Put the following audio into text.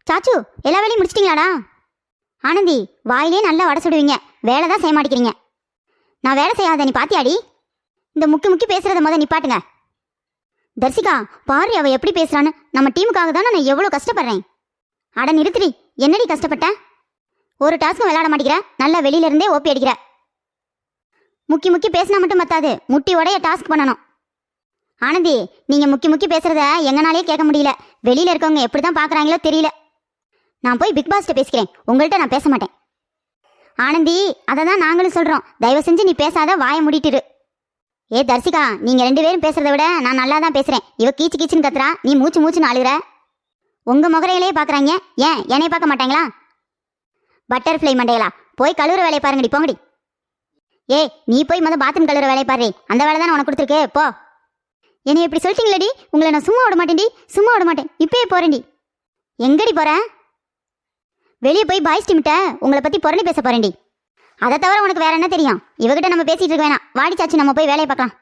சாச்சு, எல்லா வேலையும் முடிச்சிட்டிங்களாடா? ஆனந்தி, வாயிலே நல்லா வடை சுடுவீங்க, வேலை தான் செய்ய மாட்டேங்கிறீங்க. நான் வேலை செய்யாத நீ பாத்தியாடி? இந்த முக்கி முக்கி பேசுறத முத நிப்பாட்டுங்க. தர்சிகா, பாரு அவ எப்படி பேசுறான்னு. நம்ம டீமுக்காக தானே நான் எவ்வளோ கஷ்டப்படுறேன். அட நிறுத்திடி, என்னடி கஷ்டப்பட்ட? ஒரு டாஸ்க்கும் விளையாட மாட்டேங்கிற, நல்லா வெளியில இருந்தே ஓப்பி அடிக்கிற. முக்கி முக்கி பேசினா மட்டும் பத்தாது, முட்டி உடைய டாஸ்க் பண்ணணும். ஆனந்தி, நீங்க முக்கி முக்கி பேசுறத எங்கனாலே கேட்க முடியல. வெளியில இருக்கவங்க எப்படி தான் பாக்குறாங்களோ தெரியல. நான் போய் பிக் பாஸ்ட்ட பேசிக்கிறேன், உங்கள்கிட்ட நான் பேச மாட்டேன். ஆனந்தி, அதை தான் நாங்களும் சொல்றோம், தயவு செஞ்சு நீ பேசாத, வாயை மூடிட்டுரு. ஏ தர்சிகா, நீங்க 2 பேரும் பேசுறத விட நான் நல்லா தான் பேசுறேன். இவ கீச்சு கீச்சுன்னு கத்துறா, நீ மூச்சு மூச்சுன்னு அழுகுற. உங்க முகரையிலே பாக்குறாங்க, ஏன் என்னைய பார்க்க மாட்டாங்களா? பட்டர்ஃப்ளை மண்டையலா, போய் கழுவுற வேலையை பாருங்கடி, போங்கடி. ஏ, நீ போய் பாத்ரூம் கழுவுற வேலையை பாரு, அந்த வேலை தானே உனக்கு கொடுத்துருக்கு, போ. என்னை இப்படி சொல்லிட்டீங்களடி, உங்களை நான் சும்மா விட மாட்டேன்டி, சும்மா விட மாட்டேன். இப்பயே போறேன்டி. எங்கடி போற? வெளியே போய் பாய்ஸ் டீம்கிட்ட உங்களை பத்தி புரணி பேச போறேன்டி. அதை தவிர உனக்கு வேற என்ன தெரியும்? இவகிட்ட நம்ம பேசிட்டு இருக்க வேணாம், வாடி சாச்சி, நம்ம போய் வேலையை பார்க்கலாம்.